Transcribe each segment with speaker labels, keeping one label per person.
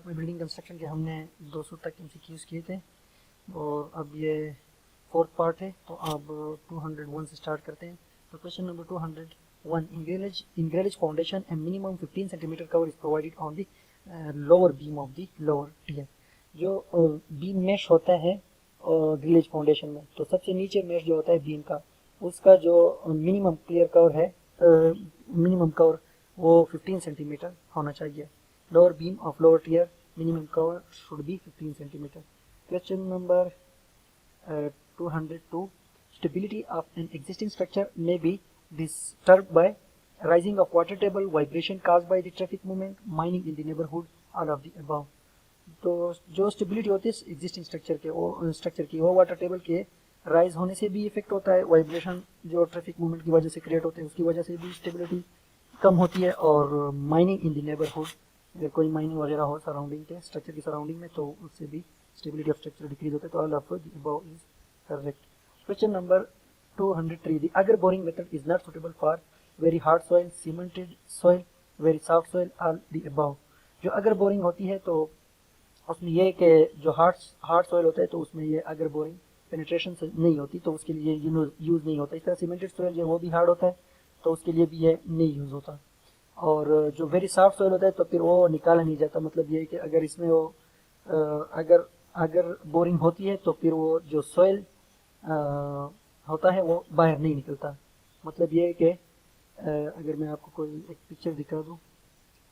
Speaker 1: में building construction के हमने 200 तक एमसीक्यूज किए थे और अब ये फोर्थ पार्ट है। तो अब 201 से स्टार्ट करते हैं। तो question number 201, in grillage foundation a minimum 15 centimetre cover is provided on the lower beam of the lower tier. जो बीम मेश होता है ग्रिलेज फाउंडेशन में, तो सबसे नीचे मेश जो होता है बीम का, उसका जो मिनिमम क्लियर कवर है, मिनिमम कवर वो 15 सेंटीमीटर होना चाहिए। Lower beam of lower tier minimum cover should be 15 centimetre. Question number 202, stability of an existing structure may be disturbed by rising of water table, vibration caused by the traffic movement, mining in the neighborhood, all of the above। तो जो stability होती है existing structure की, वो water table के rise होने से भी इफेक्ट होता है, वाइब्रेशन जो ट्रैफिक मूवमेंट की वजह से क्रिएट होते हैं उसकी वजह से भी स्टेबिलिटी कम होती है, और माइनिंग इन द नेबरहुड, अगर कोई माइनिंग वगैरह हो सराउंडिंग के स्ट्रक्चर की सराउंडिंग में, तो उससे भी स्टेबिलिटी ऑफ स्ट्रक्चर डिक्रीज होता है। तो all of the above is correct. Question number 203, the auger boring method is not suitable for very hard soil, cemented soil, very soft soil, all the above. जो auger boring होती है तो उसमें यह कि जो हार्ड सॉइल होता है तो उसमें ये अगर बोरिंग पेनिट्रेशन से नहीं होती तो उसके लिए यूज़ नहीं होता। इस तरह सीमेंटेड सॉइल जो वो भी हार्ड होता है तो उसके लिए भी ये नहीं यूज़ होता। और जो वेरी सॉफ्ट सॉइल होता है तो फिर वो निकाला नहीं जाता। मतलब ये है कि अगर इसमें वो अगर बोरिंग होती है तो फिर वो जो सॉइल होता है वो बाहर नहीं निकलता। मतलब ये है कि अगर मैं आपको कोई एक पिक्चर दिखा दूँ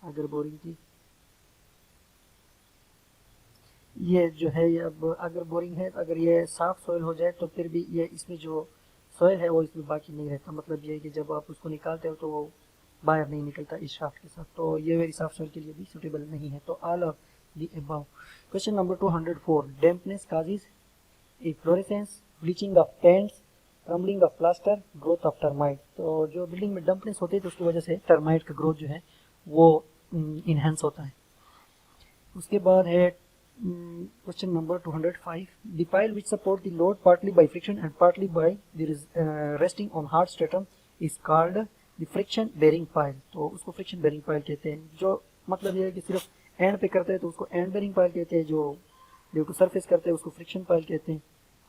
Speaker 1: अगर बोरिंग की, ये जो है ये अब अगर बोरिंग है, अगर ये सॉफ्ट सॉइल हो जाए तो फिर भी ये इसमें जो सॉइल है वो इसमें बाकी नहीं रहता। मतलब ये है कि जब आप उसको निकालते हो तो वो बाहर नहीं निकलता इस शाफ्ट के साथ। तो ये वेरी सॉफ्ट सॉइल के लिए भी सूटेबल नहीं है। तो all of the above. Question number 204, dampness causes efflorescence, bleaching of paints, crumbling of plaster, growth of termite. तो जो बिल्डिंग में डैम्पनेस होती है तो उसकी वजह से टर्माइट का ग्रोथ जो है वो इनहेंस होता है। उसके बाद है question number 205, the pile which support the load partly by friction and partly by the resting on hard stratum is called the friction bearing pile। तो उसको friction bearing pile कहते हैं। जो मतलब ये है कि सिर्फ एंड पे करते हैं तो उसको एंड बेरिंग पाइल कहते हैं, जो बिल्कुल सरफेस करते हैं उसको फ्रिक्शन पाइल कहते हैं,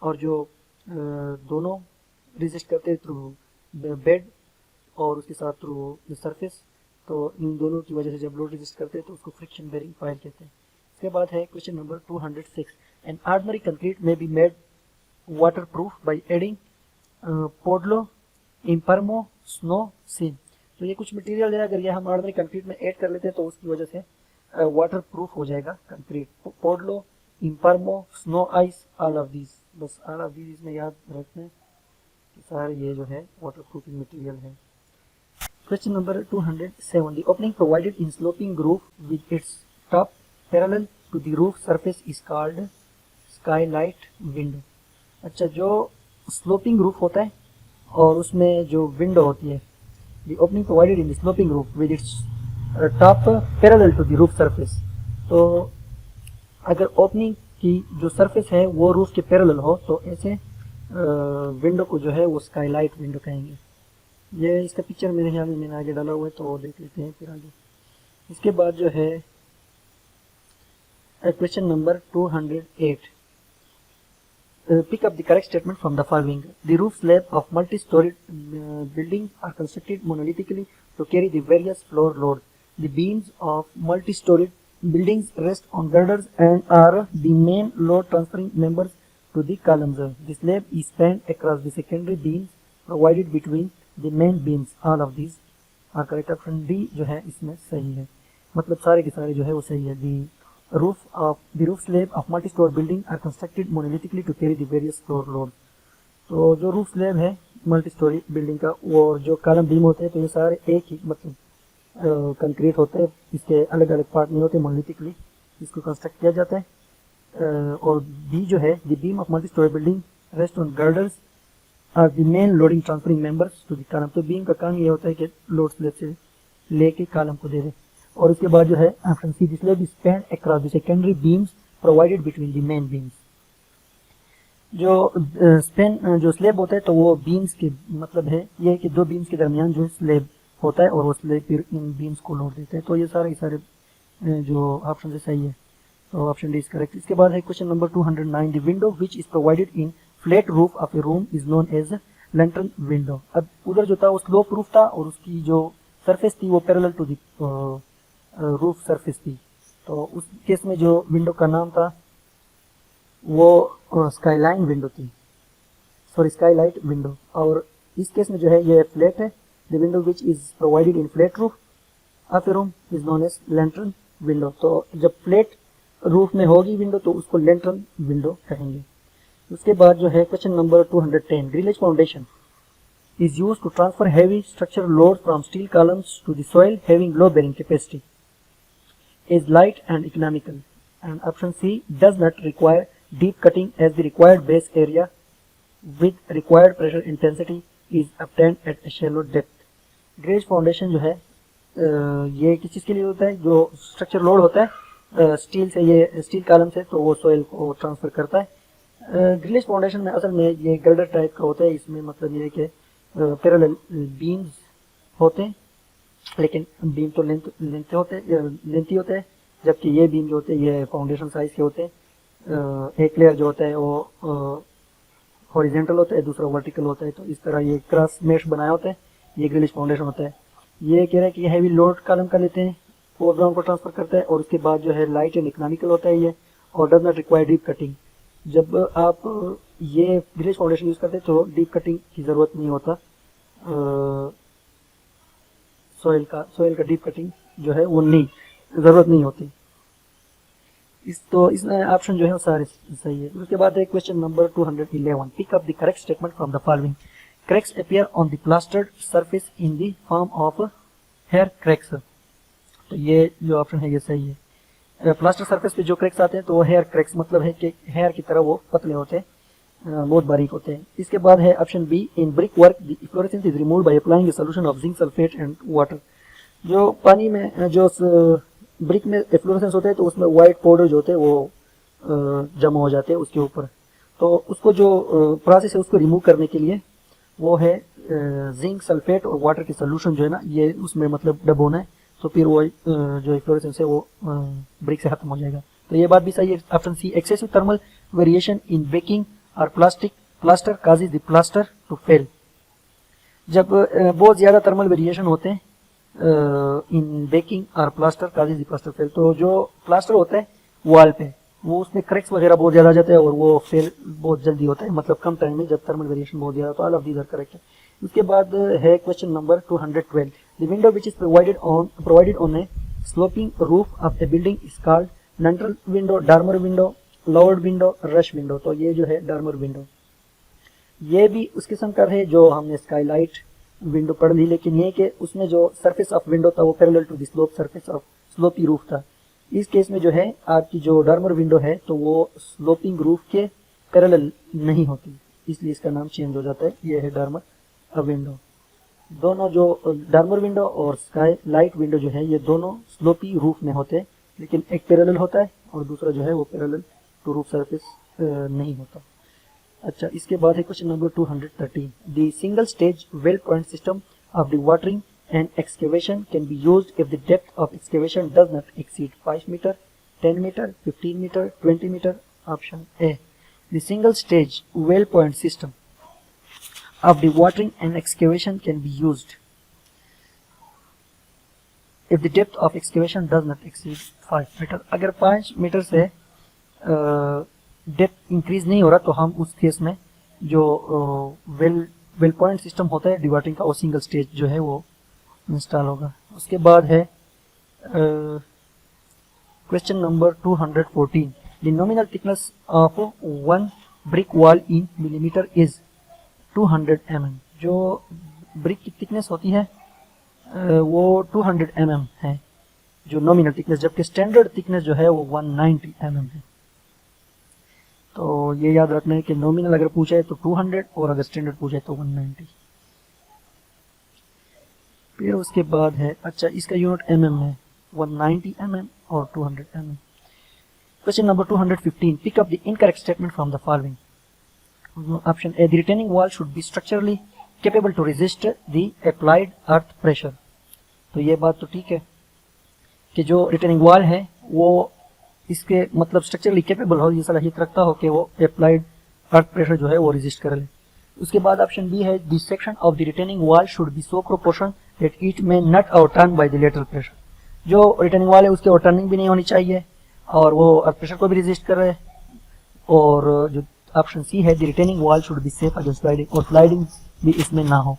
Speaker 1: और जो दोनों रेजिस्ट करते हैं थ्रू बेड और उसके साथ थ्रू सरफेस, तो इन दोनों की वजह से जब लोड रेजिस्ट करते हैं तो उसको फ्रिक्शन बेरिंग पाइल कहते हैं। इसके बाद है question number 206, an ordinary concrete may be made waterproof by adding Pudlo, Impermo, Snowcem. तो ये कुछ मटेरियल है, अगर ये हम ऑर्डिनरी कंक्रीट में ऐड कर लेते हैं तो उसकी वजह से वाटर प्रूफ हो जाएगा concrete. Pudlo, Impermo, snow ice, all of these. बस ऑल ऑफ दीज इसमें याद रखना कि सारे ये जो है वाटर प्रूफिंग मटेरियल है। Question number 207, the opening provided in sloping roof with its top parallel to the roof surface is called skylight window. अच्छा, जो स्लोपिंग रूफ होता है और उसमें जो विंडो होती है, the opening provided in the sloping roof with its top parallel to the roof surface. तो अगर ओपनिंग की जो सरफेस है वो रूफ के पैरेलल हो तो ऐसे विंडो को जो है वो स्काईलाइट विंडो कहेंगे। ये इसका पिक्चर मेरे ख्याल में मैंने आगे डाला हुआ है तो देख लेते हैं फिर आगे। इसके बाद जो है question number 208, pick up the correct statement from the following. The roof slab of multi-storied buildings are constructed monolithically to carry the various floor loads. The beams of multi-storied buildings rest on girders and are the main load transferring members to the columns. The slab is spanned across the secondary beams provided between the main beams. All of these are correct. Option D जो है इसमें सही है। मतलब सारे के सारे जो है वो सही है। The roof slab of multi-story building are constructed monolithically to carry the various floor loads। तो जो रूफ स्लैब है मल्टी स्टोरी बिल्डिंग का और जो कॉलम बीम होते हैं तो ये सारे एक ही मतलब कंक्रीट होते हैं, इसके अलग अलग पार्ट नहीं होते, मोनोलिथिकली इसको कंस्ट्रक्ट किया जाता है। और बी जो है the beam of multi storey building rest on girders are the main loading transferring members to the column. तो बीम का काम ये होता है कि लोड स्लैब से लेके कॉलम को दे दे। और उसके बाद जो है option C, the slab is spanned across the secondary beams provided between the main beams. जो स्लैब होता है तो वो बीम्स के मतलब है ये कि दो बीम्स के दरमियान जो स्लैब होता है और वो स्लैब फिर इन बीम्स को लोड देता है। तो ये सारे जो ऑप्शन से सही है। तो ऑप्शन डी इज करेक्ट। इसके बाद है question number 209, the window which is provided in flat roof of a room is known as lantern window. अब उधर जो था वो स्लोप रूफ था और उसकी जो सरफेस थी वो parallel to the roof surface थी। तो उस केस में जो विंडो का नाम था वो स्काईलाइन विंडो थी, सॉरी स्काईलाइट विंडो। और इस केस में जो है ये फ्लैट है, the window which is provided in flat roof of a room is known as lantern window. तो जब फ्लैट रूफ में होगी विंडो तो उसको लैंटर्न विंडो कहेंगे। उसके बाद जो है question number 210, grillage foundation is used to transfer heavy structural load from steel columns to the soil having low bearing capacity, is light and economical, and option C does not require deep cutting as the required base area with required pressure intensity is obtained at a shallow depth। ग्रेज foundation जो है ये किस चीज़ के लिए होता है, जो स्ट्रक्चर लोड होता है स्टील से, ये स्टील कॉलम से, तो वो सोइल को ट्रांसफर करता है। ग्रिलेज फाउंडेशन में असल में ये गर्डर टाइप का होता है, इसमें मतलब ये है कि पैरेलल बीम्स होते हैं, लेकिन बीम तो लेंथी होते हैं, जबकि ये बीम जो होते हैं ये फाउंडेशन साइज के होते हैं। एक लेयर जो होता है वो हॉरिजेंटल होता है, दूसरा वर्टिकल होता है। तो इस तरह ये क्रॉस मेश बनाया होता है, ये ग्रिलेज फाउंडेशन होता है। ये कह रहा है कि हैवी लोड कॉलम का लेते हैं, फोर ग्राउंड को ट्रांसफर करता है, और उसके बाद जो है लाइट एंड इकोनॉमिकल होता है ये, और does not require deep cutting. जब आप ये ग्रिलेज फाउंडेशन यूज करते हैं तो डीप कटिंग की जरूरत नहीं होता, सोइल का डीप कटिंग जो है वो जरूरत नहीं होती। इसमें ऑप्शन जो है वो सारे सही है। उसके बाद है question number 211, pick up the correct statement from the following. Cracks appear on the plastered surface in the form of hair cracks. तो ये जो ऑप्शन है ये सही है। प्लास्टर सरफेस पे जो क्रैक्स आते हैं तो वो हेयर क्रैक्स, मतलब है कि हेयर की तरह वो पतले होते हैं, बहुत बारीक होते हैं। इसके बाद है option B, in brick work the efflorescence is removed by applying a solution of zinc sulphate and water. जो पानी में जो ब्रिक में इफ्लोरेसेंस होते हैं तो उसमें वाइट पाउडर जो होते हैं वो जमा हो जाते हैं उसके ऊपर। तो उसको जो प्रोसेस है उसको रिमूव करने के लिए वो है जिंक सल्फेट और वाटर की सोल्यूशन जो है ना, ये उसमें मतलब डबोना है, तो फिर वो जो इफ्लोरेसेंस है वो ब्रिक से खत्म हो जाएगा। तो ये बात भी सही है। Option C, excessive thermal variation in backing और plaster causes the plaster to fail. जब बहुत ज्यादा थर्मल वेरिएशन होते हैं इन बेकिंग और plaster causes the plaster fail, तो जो प्लास्टर होता है वॉल पे वो उसमें क्रैक्स वगैरह बहुत ज्यादा आ जाता है और वो फेल बहुत जल्दी होता है, मतलब कम टाइम में, जब थर्मल वेरिएशन बहुत ज्यादा। तो all of these are correct है। उसके बाद है question number 212, the window which is provided on a sloping roof of a building is called lantern window, dormer window, louvred window, rush window. तो ये जो है डॉर्मर विंडो, ये भी उस किस्म का है जो हमने स्काईलाइट विंडो पढ़ ली, लेकिन ये कि उसमें जो सरफेस ऑफ विंडो था वो parallel to the slope surface of slopy roof था। इस केस में जो है आपकी जो डॉर्मर विंडो है तो वो स्लोपिंग रूफ के पैरेलल नहीं होती, इसलिए इसका नाम चेंज हो जाता है। ये है डॉर्मर विंडो। दोनों जो डॉर्मर विंडो और स्काई लाइट विंडो जो है ये दोनों स्लोपी रूफ में होते हैं, लेकिन एक पैरेलल होता है और दूसरा जो है वो पैरेलल टू रूफ सरफेस नहीं होता। अच्छा, इसके बाद है question number 213, the single stage well point system of dewatering and excavation can be used if the depth of excavation does not exceed 5 metre, 10 metre, 15 metre, 20 metre. Option A, the single stage well point system of the watering and excavation can be used if the depth of excavation does not exceed 5 meter। अगर 5 metre से depth increase नहीं हो रहा तो हम उस case में जो वेल पॉइंट सिस्टम होता है डिवाटरिंग का, वो सिंगल स्टेज जो है वो इंस्टॉल होगा। उसके बाद है question number 214, the nominal thickness of one brick wall in millimetre is 200 mm। जो ब्रिक की थिकनेस होती है वो 200 mm है जो नॉमिनल थिकनेस, जबकि स्टैंडर्ड थिकनेस जो है वो 190 mm है। तो ये याद रखना है कि नॉमिनल अगर पूछा है तो 200 और अगर स्टैंडर्ड पूछा है तो 190। फिर उसके बाद है, अच्छा इसका यूनिट mm है, 190 mm और 200 mm। Question number 215, pick up the incorrect statement from the following. Option A, the retaining wall should be structurally capable to resist the applied earth pressure। तो ये बात तो ठीक है कि जो रिटेनिंग वॉल है वो इसके मतलब स्ट्रक्चरली कैपेबल हो, ये सलाहियत रखता हो कि वो अप्लाइड अर्थ प्रेशर जो है वो रेजिस्ट कर ले। उसके बाद ऑप्शन बी है the section of the retaining wall should be so proportion that it may not overturn by the lateral pressure. जो रिटेनिंग वॉल है उसकी और टर्निंग भी नहीं होनी चाहिए और वो अर्थ प्रेशर को भी रेजिस्ट कर रहे हैं। और जो ऑप्शन सी है the retaining wall should be safe against sliding, और स्लाइडिंग भी इसमें ना हो।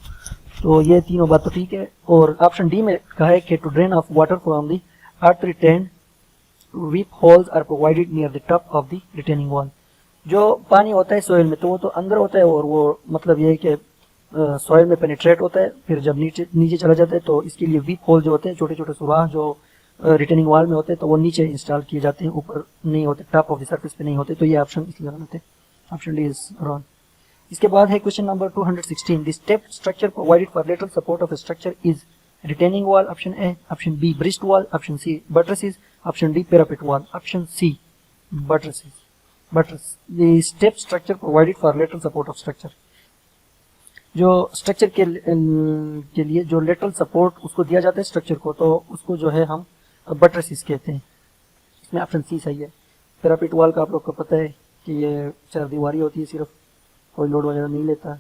Speaker 1: तो ये तीनों बात तो ठीक है। और ऑप्शन डी में कहा है कि to drain off water from the earth retain weep holes are provided near the top of the retaining wall. जो पानी होता है सोइल में तो वो तो अंदर होता है और वो मतलब ये है कि सॉइल में पेनिट्रेट होता है, फिर जब नीचे नीचे चला जाता है तो इसके लिए वीप होल जो होते हैं, छोटे छोटे सुराख जो रिटेनिंग वॉल में होते हैं, तो वो नीचे इंस्टॉल किए जाते हैं, ऊपर नहीं होते, टॉप ऑफ द सरफेस पे नहीं होते। तो ये ऑप्शन इसलिए गलत है, ऑप्शन डी इज रॉन्ग। इसके बाद है question number 216 the step structure provided for lateral support of a structure is retaining wall, option A, option B breast wall, option C buttresses, option D parapet wall, option C buttresses. Buttress the step structure provided for lateral support of structure, जो structure के लिए जो lateral support उसको दिया जाता है structure को, तो उसको जो है हम बट्रेसेस कहते हैं। इसमें ऑप्शन सी सही है। पैरापेट वॉल का आप लोग को पता है कि ये चार दीवारी होती है, सिर्फ कोई लोड वगैरह नहीं लेता।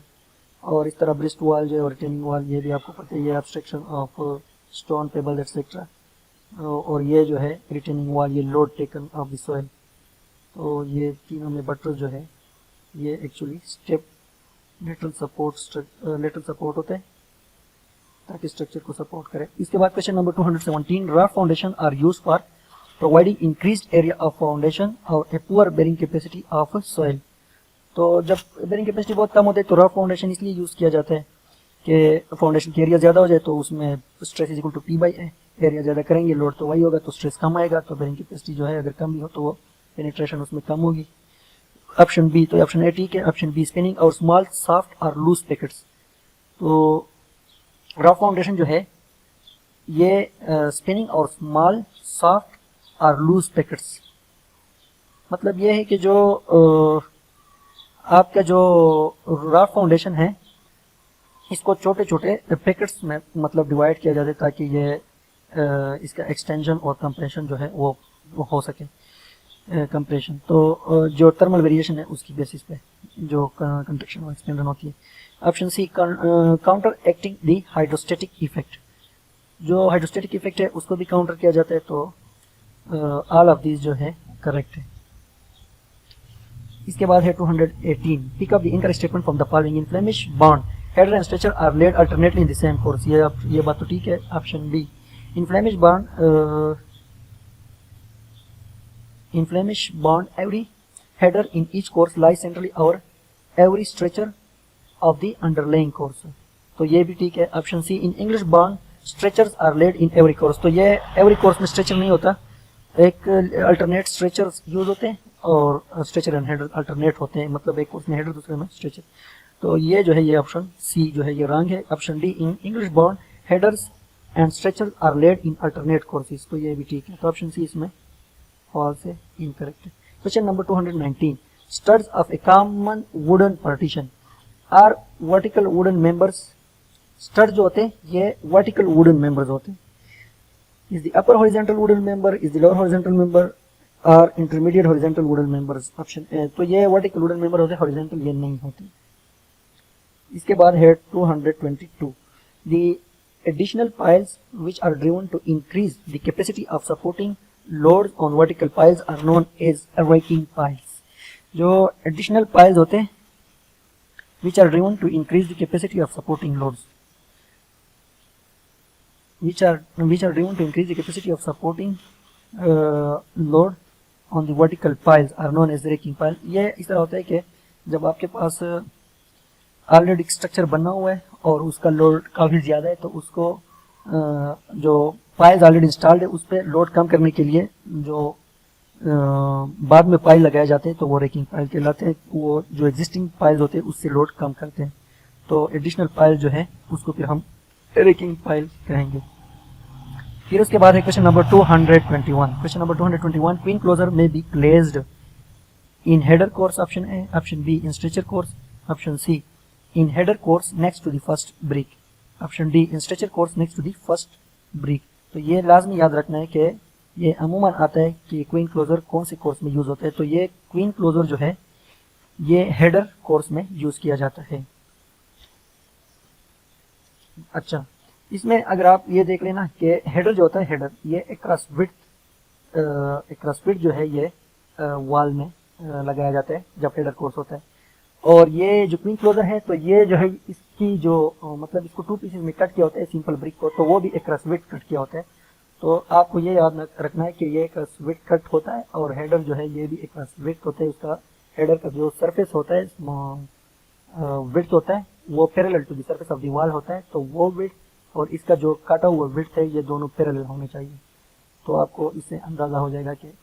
Speaker 1: और इस तरह ब्रिस्ट वॉल जो है और रिटेनिंग वॉल ये भी आपको पता है, ये obstruction of stone payable etcetera. और ये जो है रिटेनिंग वॉल, ये load taken of the soil. तो ये तीनों में बट्रेस जो है ये एक्चुअली स्टेप लेटरल सपोर्ट होता है ताकि स्ट्रक्चर को सपोर्ट करे। इसके बाद question number 217 raft foundation are used for providing increased area of foundation और a poor bearing capacity of soil. तो जब बेरिंग कैपेसिटी बहुत कम होती है तो रफ फाउंडेशन इसलिए यूज किया जाता है कि फाउंडेशन की एरिया ज्यादा हो जाए, तो उसमें stress is equal to p by a, area ज्यादा करेंगे लोड तो वही होगा, तो स्ट्रेस कम आएगा। तो बेरिंग कैपेसिटी जो है अगर कम भी हो तो वो पेनिट्रेशन उसमें कम होगी। ऑप्शन बी, तो ऑप्शन ए ठीक है। ऑप्शन बी स्पिनिंग और स्मॉल सॉफ्ट और लूज पैकेट्स। तो रफ फाउंडेशन जो है ये स्पिनिंग और स्मॉल सॉफ्ट और लूज पैकेट्स, मतलब ये है कि जो आपका जो रफ फाउंडेशन है इसको छोटे छोटे पैकेट्स में मतलब डिवाइड किया जाता है ताकि ये इसका एक्सटेंशन और कंप्रेशन जो है वो हो सके। कंप्रेशन तो जो थर्मल वेरिएशन है उसकी बेसिस पे जो कंट्रैक्शन और एक्सपेंशन होती है। Option C counteracting the hydrostatic effect, जो हाइड्रोस्टेटिक इफेक्ट है उसको भी काउंटर किया जाता है। तो ऑल ऑफ दिस जो है करेक्ट है। इसके बाद है 218 pick up the incorrect statement from the following in Flemish bond header and stretcher are laid alternately in the same course. ये बात तो ठीक है। Option B in Flemish bond in Flemish bond every header in each course lies centrally over every stretcher of the underlying course। तो ये भी ठीक है। Option C in English bond stretchers are laid in every course, तो ये every course में stretcher नहीं होता, एक अल्टरनेट स्ट्रेचर्स यूज होते हैं और स्ट्रेचर एंड हेडर अल्टरनेट होते हैं, मतलब एक कोर्स में हेडर दूसरे में स्ट्रेचर। तो ये जो है ये ऑप्शन सी जो है ये रॉन्ग है। Option D in English bond headers and stretchers are laid in alternate courses, तो ये भी ठीक है। तो ऑप्शन सी इसमें false है, incorrect है। Question number 219 studs of a common wooden partition are vertical wooden members। studs जो होते हैं ये vertical wooden members होते हैं। is the upper horizontal wooden member, is the lower horizontal member or intermediate horizontal wooden members, option A. तो ये vertical wooden member होते हैं, horizontal ये नहीं होते। इसके बाद है 222 the additional piles which are driven to increase the capacity of supporting loads on vertical piles are known as raking piles। जो additional piles होते हैं which are driven to increase the capacity of supporting loads, which are driven to increase the capacity of supporting load on the vertical piles are known as raking pile। ये इस तरह होता है कि जब आपके पास ऑलरेडी स्ट्रक्चर बना हुआ है और उसका लोड काफी ज्यादा है तो उसको जो पाइल्स ऑलरेडी इंस्टॉल्ड है उस पर लोड कम करने के लिए जो बाद में पाइल लगाए जाते हैं तो वो रेकिंग पाइल कहलाते हैं। वो जो एग्जिस्टिंग पाइल्स होते हैं उससे लोड कम करते हैं, तो एडिशनल पाइल जो है उसको फिर हम रेकिंग पाइल कहेंगे। फिर उसके बाद है question number 221। Question number 221 queen closer may be placed in header course, option A. Option B in stretcher course, option C in header course next to the first brick, option D in stretcher course next to the first brick. तो ये लाजमी याद रखना है कि ये अमूमन आता है कि क्वीन क्लोजर कौन से कोर्स में यूज होता है, तो ये क्वीन क्लोजर जो है ये हेडर कोर्स में यूज किया जाता है। अच्छा, इसमें अगर आप ये देख लेना कि हेडर जो होता है, हेडर ये अक्रॉस विड्थ जो है ये वॉल में लगाया जाता है जब हेडर कोर्स होता है। और ये जो क्वीन क्लोजर है तो ये जो है इसकी जो मतलब इसको 2 पीसेस में कट किया होता है सिंपल ब्रिक को, तो वो भी अक्रॉस विड्थ कट किया होता है। तो आपको ये याद रखना है कि ये अक्रॉस विड्थ कट होता है और हेडर जो है ये भी अक्रॉस विड्थ होता है। उसका हेडर का जो सरफेस होता है विड्थ होता है वो parallel to the surface of the wall होता है, तो वो विड्थ और इसका जो काटा हुआ विड्थ है ये दोनों पैरेलल होने चाहिए। तो आपको इससे अंदाजा हो जाएगा कि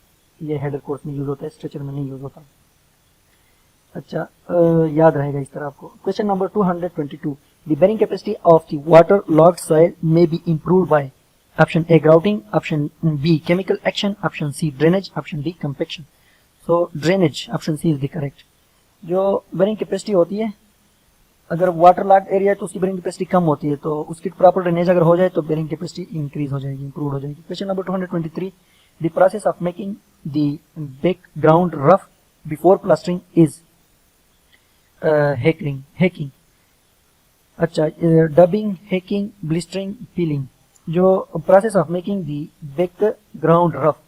Speaker 1: ये हेडर कोर्स में यूज होता है, स्ट्रक्चर में नहीं यूज होता। अच्छा, याद रहेगा इस तरह आपको। Question number 222, the bearing capacity of the waterlogged soil may be improved by option A grouting, option B chemical action, option C drainage, option D compaction. So drainage, option C is the correct. जो bearing capacity होती है, अगर water logged area है तो उसकी bearing capacity कम होती है, तो उसकी प्रॉपर ड्रेनेज अगर हो जाए तो बेरिंग कैपेसिटी इंक्रीज हो जाएगी, इंप्रूव हो जाएगी। Question number 223, the process of making the background rough before plastering is hacking. अच्छा, डबिंग, हैकिंग, ब्लिस्टरिंग, पीलिंग। जो process of making the background rough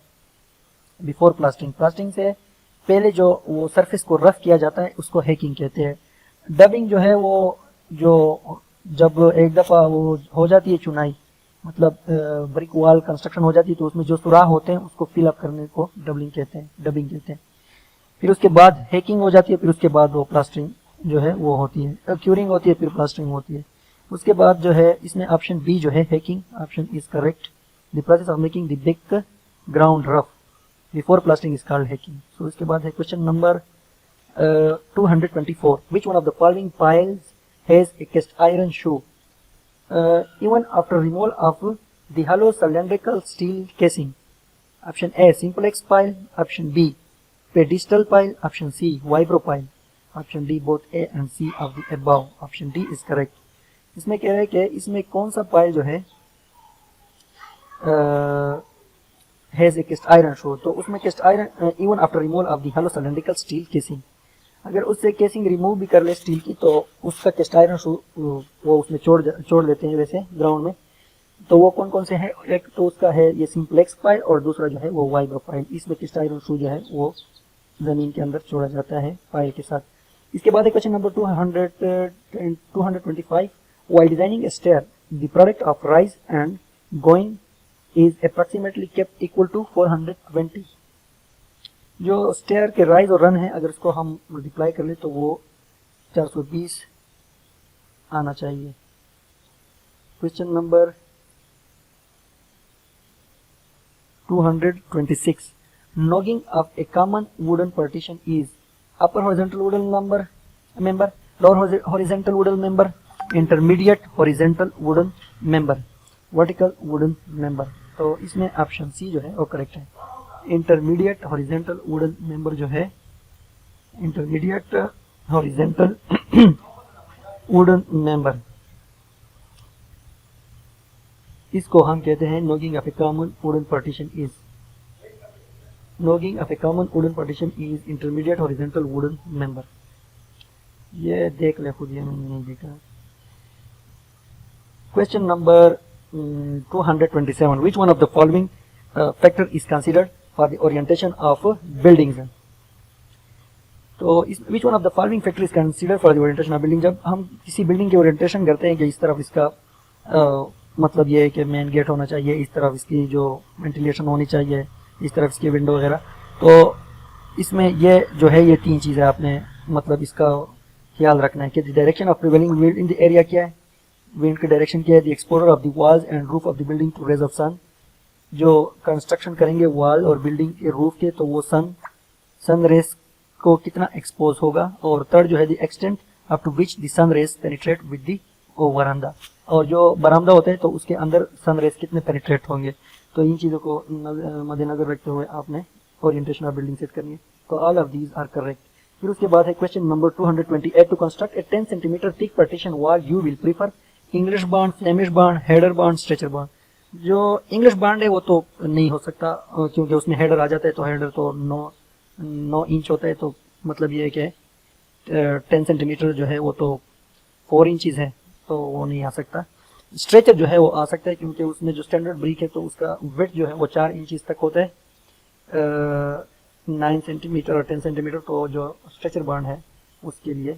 Speaker 1: before plastering, plastering से पहले जो वो सरफेस को रफ किया जाता है उसको हैकिंग कहते हैं। डबिंग जो है वो जो जब एक दफ़ा वो हो जाती है चुनाई, मतलब ब्रिक वॉल कंस्ट्रक्शन हो जाती है तो उसमें जो सुराख होते हैं उसको फिल अप करने को डबिंग कहते हैं। फिर उसके बाद हैकिंग हो जाती है, फिर उसके बाद वो प्लास्टरिंग जो है वो होती है, क्यूरिंग होती है, फिर प्लास्टरिंग होती है। उसके बाद जो है इसमें ऑप्शन बी जो है hacking, option is correct. The process of making the background rough before plastering is called hacking. So इसके बाद है question number 224, which one of the following piles has a cast iron shoe even after removal of the hollow cylindrical steel casing? Option A simplex pile, option B pedestal pile, option C vibro pile, option D both A and C of the above. Option D is correct. इसमें कह रहे हैं कि इसमें कौन सा pile जो है has a cast iron shoe, तो उसमें cast iron even after removal of the hollow cylindrical steel casing, अगर उससे केसिंग रिमूव भी कर ले स्टील की तो उसका कैस्ट आयरन शू वो उसमें छोड़ देते हैं वैसे ग्राउंड में। तो वो कौन कौन से हैं, एक तो उसका है ये सिंप्लेक्स पाइल और दूसरा जो है वो वाइब्रो पाइल। इसमें कैस्ट आयरन शू जो है वो जमीन के अंदर छोड़ा जाता है पाइल के साथ। इसके बाद है question number 225, while designing a stair the product of rise and going is approximately kept equal to 420। जो स्टेयर के राइज और रन है अगर इसको हम मल्टीप्लाई कर ले तो वो 420 आना चाहिए। Question number 226, nogging of a common wooden partition is upper horizontal wooden member, lower horizontal wooden member, intermediate horizontal wooden member, vertical wooden member. तो इसमें ऑप्शन सी जो है वो करेक्ट है। इंटरमीडिएट हॉरिजॉन्टल वुडन मेंबर जो है, intermediate horizontal wooden member, इसको हम कहते हैं nogging of a common wooden partition is, nogging of a common wooden partition is intermediate horizontal wooden member. ये देख ले खुद, ये मैंने नहीं देखा। Question number 227, which one of the following factor is considered for the orientation of buildings? तो इस which one of the following factor is considered for the orientation of building? जब हम किसी बिल्डिंग की ओरिएंटेशन करते हैं कि इस तरफ इसका मतलब ये है कि मेन गेट होना चाहिए, इस तरफ इसकी जो वेंटिलेशन होनी चाहिए, इस तरफ इसकी विंडो वगैरह, तो इसमें ये जो है ये तीन चीज़ें आपने मतलब इसका ख्याल रखना है कि the direction of prevailing wind in the area क्या है, विंड की डायरेक्शन क्या है, the exposure of the walls and roof of the building to rays of sun, जो कंस्ट्रक्शन करेंगे वॉल और बिल्डिंग के रूफ के तो वो सन रेस को कितना एक्सपोज होगा, और थर्ड जो है the extent up to which the sun rays penetrate with the veranda, और जो बरामदा होता है तो उसके अंदर सन रेस कितने पेनिट्रेट होंगे। तो इन चीज़ों को मद्देनजर रखते हुए आपने ओरिएंटेशन ऑफ बिल्डिंग सेट करनी है। तो all of these are correct. फिर उसके बाद है question number 228, to construct a 10 centimetre thick partition wall you will prefer English bond, Flemish bond, header bond, stretcher bond. जो इंग्लिश बॉन्ड है वो तो नहीं हो सकता, क्योंकि उसमें हेडर आ जाता है, तो हेडर तो 9 इंच होता है, तो मतलब ये है कि 10 सेंटीमीटर जो है वो तो 4 इंचेस है, तो वो नहीं आ सकता। स्ट्रेचर जो है वो आ सकता है, क्योंकि उसमें जो स्टैंडर्ड ब्रिक है तो उसका वेट जो है वो 4 इंचेस तक होता है, 9 सेंटीमीटर और 10 सेंटीमीटर। तो जो स्ट्रेचर बॉन्ड है उसके लिए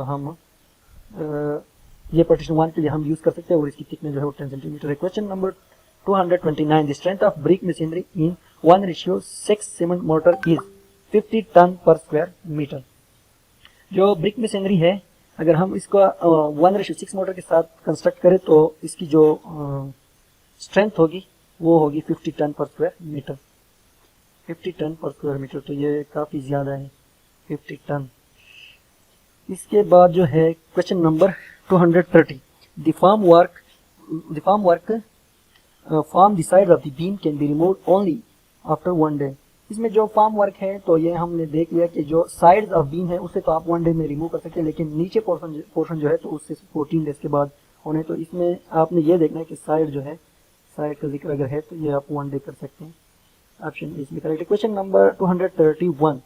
Speaker 1: हम ये पार्टीशन 1 के लिए हम यूज कर सकते हैं, और इसकी थिकनेस जो है वो 10 सेंटीमीटर है। Question number 229, the strength of brick machinery in 1:6 cement mortar is 50 ton per square metre. जो ब्रिक मशीनरी है, अगर हम इसको 1:6 मोटर के साथ कंस्ट्रक्ट करें तो इसकी जो स्ट्रेंथ होगी वो होगी 50 ton per square metre. 50 ton per square metre, तो ये काफ़ी ज़्यादा है 50 टन। इसके बाद जो है question number 230, the form the side of the beam can be removed only after 1 day. इसमें जो फॉर्म वर्क है तो ये हमने देख लिया कि जो साइड्स ऑफ बीम है उससे तो आप 1 डे में रिमूव कर सकते हैं, लेकिन नीचे पोर्शन जो है तो उससे 14 डेज के बाद होने। तो इसमें आपने ये देखना है कि साइड जो है, साइड का जिक्र अगर है तो ये आप 1 डे कर सकते हैं। ऑप्शन इसमें करेक्ट है। Question number 231,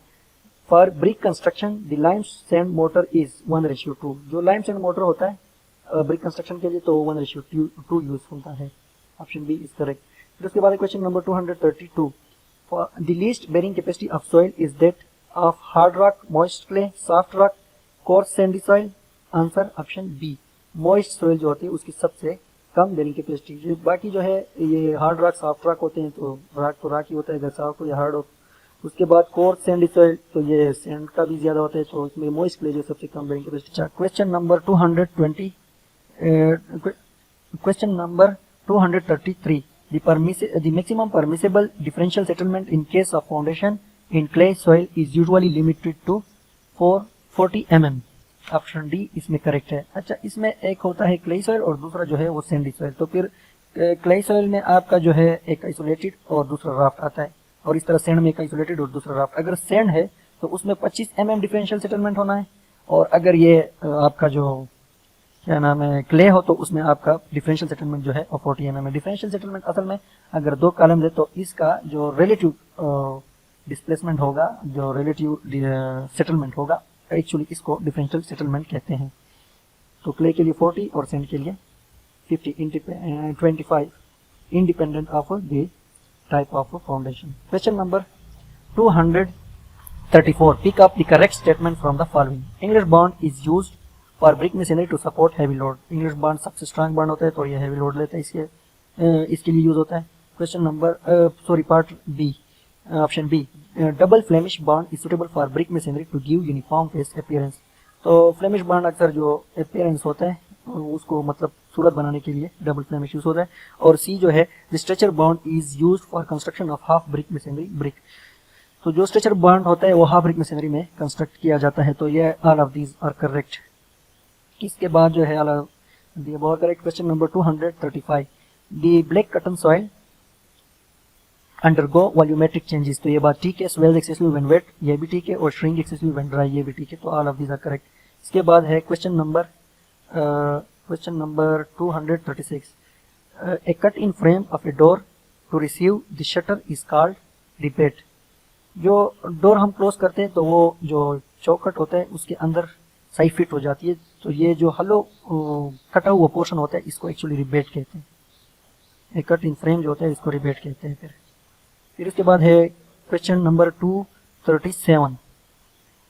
Speaker 1: for brick construction the lime sand motor is 1:2। जो लाइम सैंड मोटर होता है ब्रिक कंस्ट्रक्शन के लिए तो 1:2 यूज होता है। Option B is correct. फिर उसके बाद question number 232, the least bearing capacity of soil is that of hard rock, moist clay, soft rock, coarse sandy soil। Answer option B, moist soil जो होती है उसकी सबसे कम बेरिंग कैपेसिटी। जो बाकी जो है ये हार्ड रॉक, सॉफ्ट रॉक होते हैं, तो रॉक ही होता है, अगर सॉफ्ट हो या हार्ड हो। उसके बाद कोर्स सैंडी सॉइल, तो ये सैंड का भी ज्यादा होता है, तो इसमें मोइस्ट क्ले जो सबसे कम bearing capacity. Question number 220, question number 233, the maximum permissible differential settlement in case of foundation in clay soil is usually limited to 440 mm। Option D इसमें करेक्ट है। अच्छा, इसमें एक होता है क्ले सॉइल और दूसरा जो है वो सैंडी सॉइल। तो फिर क्ले सॉइल में आपका जो है एक आइसोलेटेड और दूसरा राफ्ट आता है, और इस तरह सैंड में एक आइसोलेटेड और दूसरा राफ्ट। अगर सैंड है तो उसमें 25 mm डिफरेंशियल सेटलमेंट होना है, और अगर ये आपका जो क्या नाम है क्ले हो तो उसमें आपका डिफरेंशियल सेटलमेंट जो है वो 40 mm है। डिफरेंशियल सेटलमेंट असल में अगर 2 कॉलम है तो इसका जो रिलेटिव डिस्प्लेसमेंट होगा, जो रिलेटिव सेटलमेंट होगा, एक्चुअली इसको डिफरेंशियल सेटलमेंट कहते हैं। तो क्ले के लिए 40 और सैंड के लिए 25 independent of the type of foundation. Question number 234, pick up the correct statement from the following. English bond is used for brick machinery to support heavy load. English bond सबसे strong bond होता है, तो ये heavy load लेता है, इसके लिए use होता है। Question number part B, option B, double Flemish bond is suitable for brick machinery to give uniform face appearance. तो फ्लेमिश बॉन्ड अक्सर जो अपीयरेंस होता है उसको मतलब सूरत बनाने के लिए डबल फ्लेमिश यूज होता है। और सी जो है, the stretcher bond is used for construction of half brick machinery brick. तो जो स्ट्रेचर बॉन्ड होता है वो हाफ ब्रिक मशीनरी में कंस्ट्रक्ट किया जाता है। तो ये all of these are correct. इसके बाद जो है correct. Question number 235, the black cotton soil undergo volumetric changes. तो ये बात ठीक है। स्वेल्स एक्सेसिवली व्हेन वेट, ये भी ठीक है, और श्रिंक एक्सेसिवली व्हेन ड्राई, ये भी ठीक है। तो all of these are correct. इसके बाद है question number 236, a cut in frame of a door to receive the shutter is called rebate. जो डोर हम क्लोज करते हैं तो वो जो चौखट होता है उसके अंदर सही फिट हो जाती है, तो ये जो हलो कटा हुआ पोर्शन होता है इसको एक्चुअली रिबेट कहते हैं। ए कट इन फ्रेम जो होता है इसको रिबेट कहते हैं। फिर इसके बाद है question number 237,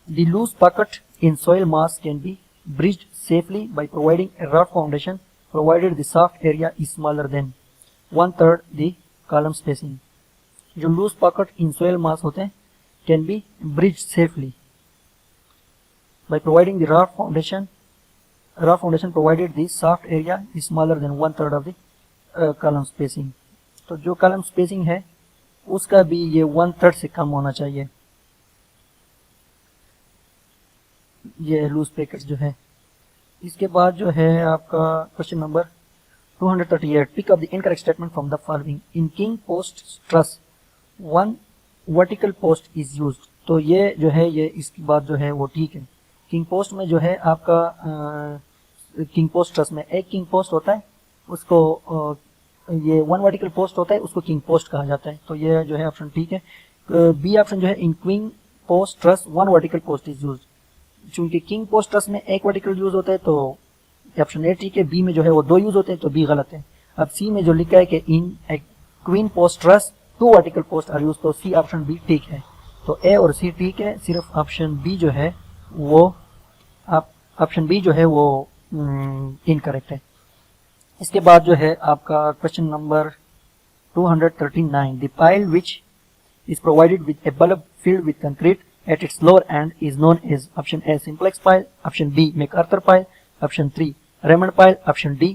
Speaker 1: the loose pocket in soil mass can be bridged safely by providing a raft foundation provided the soft area is smaller than 1/3 the column spacing. जो loose pocket in soil mass होते हैं can be bridged safely by providing the rough foundation provided the soft area is smaller than 1/3 of the column spacing। तो जो column spacing है उसका भी ये 1/3 से कम होना चाहिए, ये लूज पैकेट जो है। इसके बाद जो है आपका question number 238, pick up the incorrect statement from the following. In king post truss 1 vertical post is used. तो ये जो है ये इसकी बात जो है वो ठीक है। किंग पोस्ट में जो है आपका किंग पोस्ट ट्रस में एक किंग पोस्ट होता है, उसको ये 1 वर्टिकल पोस्ट होता है उसको किंग पोस्ट कहा जाता है। तो ये जो है ऑप्शन ठीक है। बी ऑप्शन जो है in king post truss 1 vertical post is use. चूंकि किंग पोस्ट ट्रस में 1 वर्टिकल यूज होता है तो ऑप्शन ए ठीक है। बी में जो है वो 2 यूज होते हैं तो बी गलत है। अब सी में जो लिखा है कि in queen post truss 2 vertical post are use, तो सी ऑप्शन बी ठीक है। तो ए और सी ठीक है, सिर्फ ऑप्शन बी जो है वो ऑप्शन बी जो है वो इनकरेक्ट है। इसके बाद जो है आपका question number 239, the pile which is provided with a bulb filled with concrete at its lower end is known as option A simplex pile, option B MacArthur pile, option 3 Raymond pile, option D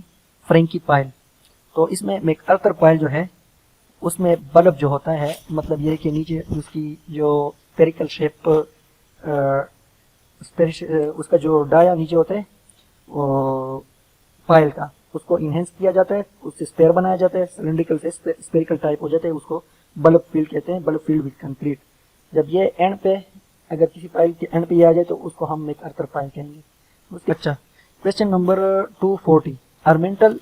Speaker 1: Frankie pile। तो इसमें MacArthur pile जो है उसमें bulb जो होता है, मतलब ये कि नीचे उसकी जो स्फेरिकल शेप उसका जो डाया नीचे होता है पाइल का, उसको इनहेंस किया जाता है, उससे स्पेयर बनाया जाता है, सिलिंड्रिकल से स्पेरिकल टाइप हो जाता है, उसको बल्ब फील्ड कहते हैं, बल्ब फील्ड विद कंक्रीट। जब ये एंड पे, अगर किसी पाइल के एंड पे ये आ जाए तो उसको हम मैकआर्थर पाइल कहेंगे। उसके अच्छा question number 240, ornamental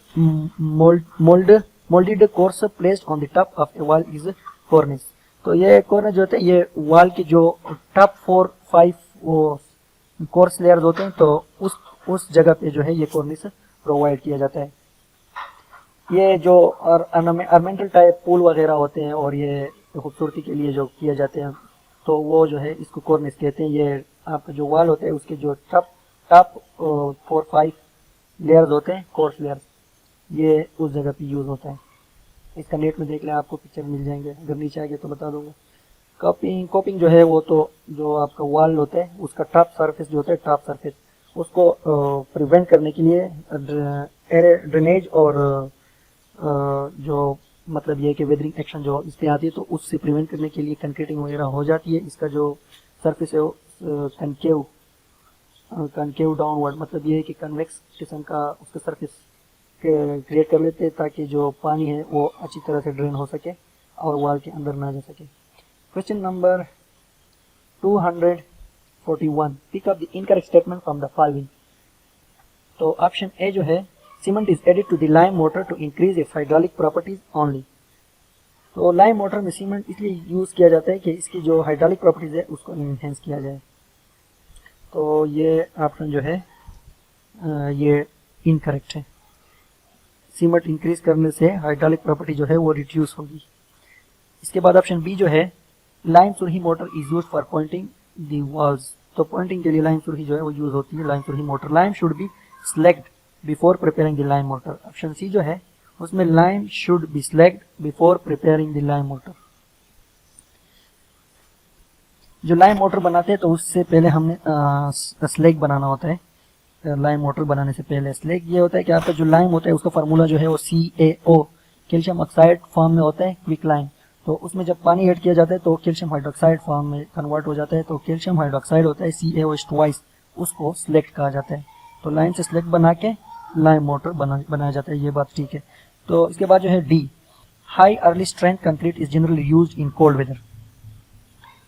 Speaker 1: moulded course placed on the top of A wall is कॉर्निस। तो ये कॉर्निस जो होता है ये वॉल की जो टॉप 4-5 वो कोर्स लेयर्स होते हैं, तो उस जगह पे जो है ये कॉर्निस प्रोवाइड किया जाता है। ये जो ऑर्नामेंटल टाइप पुल वगैरह होते हैं और ये खूबसूरती के लिए जो किए जाते हैं, तो वो जो है इसको कॉर्निस कहते हैं। ये आपका जो वॉल होता है उसके जो टॉप 4-5 लेयर्स होते हैं, कोर्स लेयर्स, ये उस जगह पे यूज होता है। इसका नेट में देख लें, आपको पिक्चर मिल जाएंगे, अगर नीचे आएंगे तो बता दूंगा। कोपिंग जो है वो तो जो आपका वॉल होता है उसका टॉप सरफेस जो होता है, टॉप सरफेस उसको प्रिवेंट करने के लिए ड्रेनेज और जो मतलब ये कि वेदरिंग एक्शन जो इस पे आती है, तो उससे प्रिवेंट करने के लिए कंक्रीटिंग वगैरह हो जाती है। इसका जो सरफेस है वो कनकेव डाउनवर्ड, मतलब ये है कि कन्वेक्स किस्म का उसका सरफेस क्रिएट कर लेते हैं ताकि जो पानी है वो अच्छी तरह से ड्रेन हो सके और वॉल के अंदर ना जा सके। Question number 241, pick up the incorrect statement from the following. तो ऑप्शन ए जो है cement is added to the lime mortar to increase its hydraulic properties only. तो लाइम मोटर में सीमेंट इसलिए यूज किया जाता है कि इसकी जो हाइड्रोलिक प्रॉपर्टीज है उसको इनहेंस किया जाए। तो ये ऑप्शन जो है ये इनकरेक्ट है। सीमेंट इंक्रीज करने से हाइड्रोलिक प्रॉपर्टी जो है वो रिड्यूस होगी। इसके बाद ऑप्शन बी जो है lime surkhi motor is use for pointing the walls. तो पॉइंटिंग के लिए लाइम सुरही जो है वो यूज होती है, lime surkhi mortar. Lime should be slaked before preparing the lime mortar. Option C जो है उसमें lime should be slaked before preparing the lime mortar. जो लाइम मोटर बनाते हैं तो उससे पहले हमने स्लैग बनाना होता है। लाइम मोटर बनाने से पहले स्लैग ये होता है कि आपका जो लाइम होता है उसका फार्मूला जो है वो CaO कैल्शियम ऑक्साइड फॉर्म में होता है, क्विक लाइम। तो उसमें जब पानी ऐड किया जाता है तो कैल्शियम हाइड्रोक्साइड फॉर्म में कन्वर्ट हो जाता है। तो कैल्शियम हाइड्रोक्साइड होता है CaO2, उसको स्लैग कहा जाता है। तो लाइम से स्लैग बना के लाइम मोटर बनाया जाता है, ये बात ठीक है। तो इसके बाद जो है D, high early strength concrete is generally used in cold weather.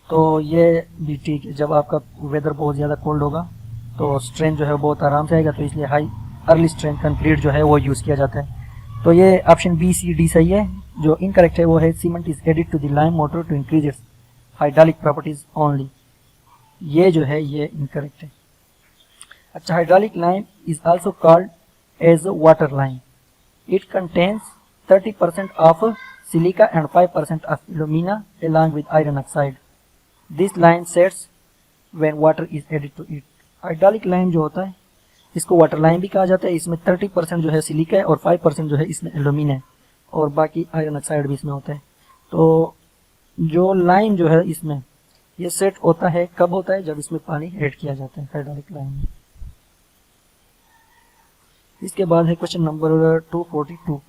Speaker 1: तो ये भी ठीक है, जब आपका वेदर बहुत ज़्यादा कोल्ड होगा तो स्ट्रेंथ जो है बहुत आराम से आएगा, तो इसलिए हाई अर्ली स्ट्रेंथ कंक्रीट जो है वो यूज़ किया जाता है। तो ये ऑप्शन बी सी डी सही है। जो इनकरेक्ट है वो है cement is added to the lime mortar to increase its hydraulic properties only. ये जो है ये इनकरेक्ट है। अच्छा, hydraulic lime is also called as water lime. It contains 30% of silica and 5% of alumina along with iron oxide. This lime sets when water is added to it. Hydraulic lime जो होता है इसको water lime भी कहा जाता है। इसमें 30% जो है सिलिका है और 5% जो है इसमें एल्यूमिना है और बाकी आयरन ऑक्साइड भी इसमें होता है। तो जो लाइम जो है इसमें ये सेट होता है, कब होता है? जब इसमें पानी ऐड किया जाता है हाइड्रोलिक लाइम में। इसके बाद है question number 242,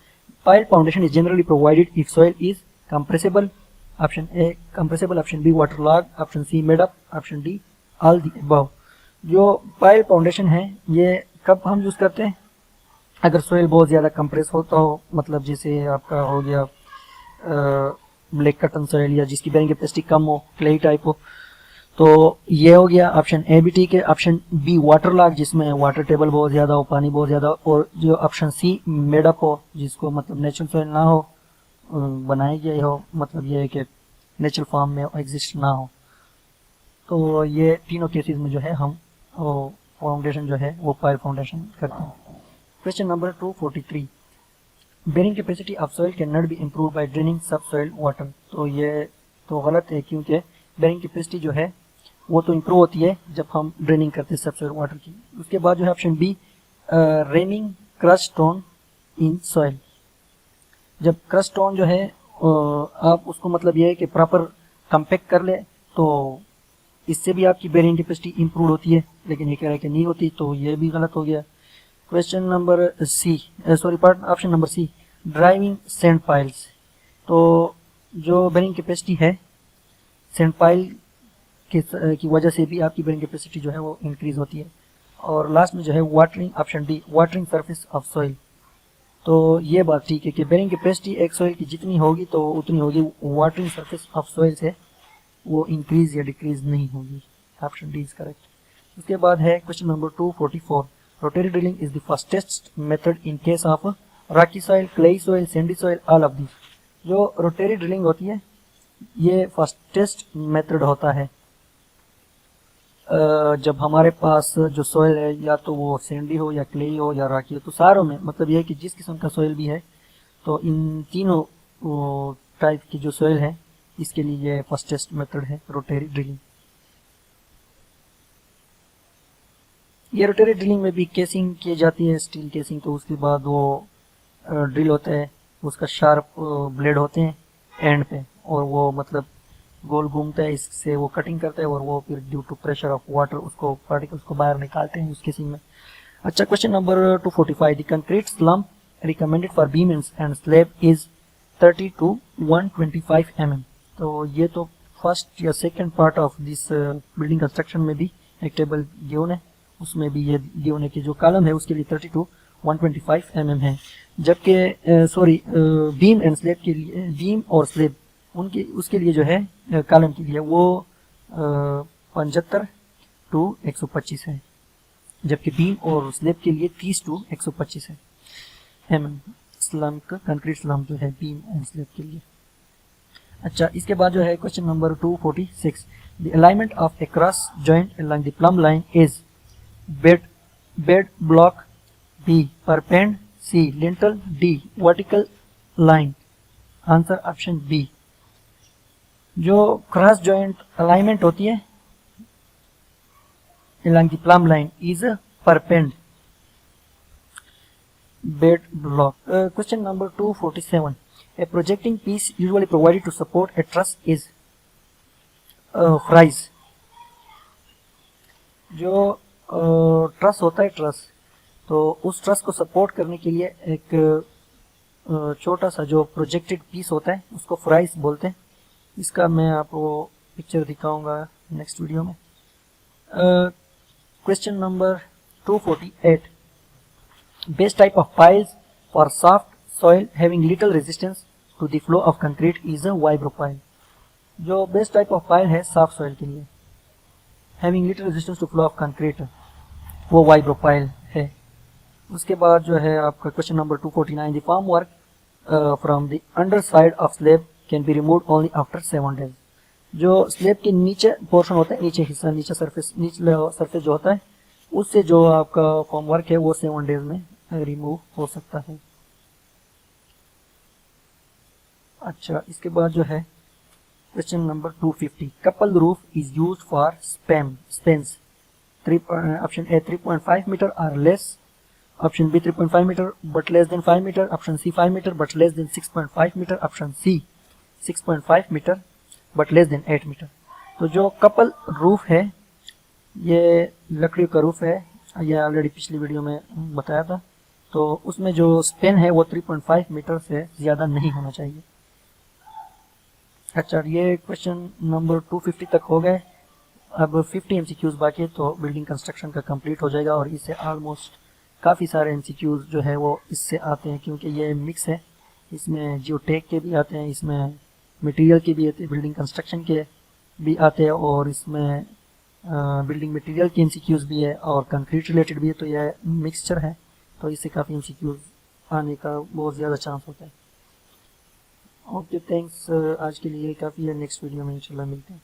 Speaker 1: pile foundation is generally provided if soil is compressible. Option A compressible, option B waterlogged, option C made up, option D all the above. जो पाइल फाउंडेशन है ये कब हम यूज करते हैं? अगर सॉइल बहुत ज़्यादा कंप्रेस हो, तो मतलब जैसे आपका हो गया ब्लैक कटन सॉइल या जिसकी बेरिंग कैपेसिटी कम हो, क्लेई टाइप हो, तो ये हो गया ऑप्शन ए भी ठीक है। ऑप्शन बी वाटर लॉग, जिसमें वाटर टेबल बहुत ज़्यादा हो, पानी बहुत ज़्यादा हो, और जो ऑप्शन सी मेडअप हो, जिसको मतलब नेचुरल सॉइल ना हो, बनाई गई हो, मतलब ये है कि नेचुरल फॉर्म में एग्जिस्ट ना हो। तो ये तीनों केसेस में जो है हम फाउंडेशन जो है वो पाइल फाउंडेशन करते हैं। Question number 243, bearing capacity of soil can not be improve by draining subsoil water. तो ये तो गलत है, क्योंकि बेरिंग कैपेसिटी जो है वो तो इम्प्रूव होती है जब हम ड्रेनिंग करते हैं सब सॉइल वाटर की। उसके बाद जो है option B raining crush stone in soil. जब क्रश स्टोन जो है आप उसको मतलब ये है कि प्रॉपर कंपैक्ट कर ले तो इससे भी आपकी बेरिंग कैपेसिटी इम्प्रूव होती है, लेकिन ये कह रहा है कि नहीं होती, तो ये भी गलत हो गया। Question number C part option number C, driving sand piles. तो जो बेरिंग कैपेसिटी है सैंड पाइल की वजह से भी आपकी बेरिंग कैपेसिटी जो है वो इंक्रीज होती है। और लास्ट में जो है watering, option D watering surface of soil. तो ये बात ठीक है कि बेरिंग कैपेसिटी एक सॉइल की जितनी होगी तो उतनी होगी, वाटरिंग सरफेस ऑफ सॉइल से वो इंक्रीज या डिक्रीज नहीं होगी। Option D is correct. उसके बाद है question number 244, rotary drilling is the fastest method in case of Rocky soil, clayey soil, Sandy soil, all of this. जो रोटरी ड्रिलिंग होती है ये फास्टेस्ट मेथड होता है जब हमारे पास जो सॉइल है या तो वो सैंडी हो या क्लेई हो या रॉकी हो। तो सारों में मतलब ये है कि जिस किस्म का सॉइल भी है, तो इन तीनों टाइप की जो सॉइल है इसके लिए ये फास्टेस्ट मेथड है रोटरी ड्रिलिंग। ये रोटरी ड्रिलिंग में भी केसिंग की जाती है, स्टील केसिंग, तो उसके बाद वो ड्रिल होता है, उसका शार्प ब्लेड होते हैं एंड पे, और वो मतलब गोल घूमता है, इससे वो कटिंग करता है और वो फिर due to pressure of water उसको पार्टिकल्स को बाहर निकालते हैं उस केसिंग में। अच्छा, question number 245, the concrete slump recommended for beam and slab is 30 to 125 mm। तो ये तो फर्स्ट या second part of this building construction में भी एक टेबल गिवन है, उसमें भी ये गिवन है कि जो कॉलम है उसके लिए 30 to 125 mm है, जबकि बीम एंड स्लैब के लिए, बीम और स्लैब उनके उसके लिए जो है कॉलम के लिए वो 75 to 125 है, जबकि बीम और स्लैब के लिए 30 to 125 है mm स्लम्प का, कंक्रीट स्लम्प जो है बीम एंड स्लैब के लिए। अच्छा, इसके बाद जो है question number 246, the alignment of a cross joint along the plumb line is bed block, B perpend, C lintel, D vertical line. Answer option B. जो क्रॉस जॉइंट अलाइनमेंट होती है along the plumb line is perpend, bed block। Question number 247, a projecting piece usually provided to support a truss is frieze। जो truss होता है truss, तो उस truss को support करने के लिए एक छोटा सा जो प्रोजेक्टेड पीस होता है उसको फ्राइज बोलते हैं। इसका मैं आपको पिक्चर दिखाऊंगा नेक्स्ट वीडियो में। Question number 248, best type of piles for soft soil having little resistance to the flow of concrete is a vibro pile. जो बेस्ट टाइप ऑफ पाइल है सॉफ्ट सॉइल के लिए having little resistance to flow of concrete, वो vibro pile है। उसके बाद जो है आपका question number 249, the formwork from the underside of slab can be remove only after 7 days। जो स्लैब के नीचे पोर्शन होता है, नीचे हिस्सा, नीचे सरफेस जो होता है, उससे जो आपका फॉर्म वर्क है वो 7 days में रिमूव हो सकता है। अच्छा, इसके बाद जो है question number 250, couple roof is used for spans. Option A 3.5 metre और less, option B 3.5 metre but less than 5 metre, option C 5 metre but less than 6.5 metre, option C 6.5 metre but less than 8 metre. तो जो couple roof है ये लकड़ी का roof है, ये already पिछली वीडियो में बताया था। तो उसमें जो स्पेन है वो 3.5 मीटर से ज़्यादा नहीं होना चाहिए। अच्छा, ये क्वेश्चन नंबर 250 तक हो गए। अब 50 MCQs बाकी है तो बिल्डिंग कंस्ट्रक्शन का कंप्लीट हो जाएगा। और इससे ऑलमोस्ट काफ़ी सारे MCQs जो है वो इससे आते हैं, क्योंकि ये मिक्स है। इसमें जियोटेक के भी आते हैं, इसमें मटेरियल के भी आते हैं, बिल्डिंग कंस्ट्रक्शन के भी आते हैं, और इसमें बिल्डिंग मटेरियल के एमसीक्यूज भी है और कंक्रीट रिलेटेड भी है, तो यह मिक्सचर है, तो इससे काफ़ी एमसीक्यूज आने का बहुत ज़्यादा चांस होता है। ओके थैंक्स, आज के लिए काफ़ी है, नेक्स्ट वीडियो में इंशाल्लाह मिलते हैं।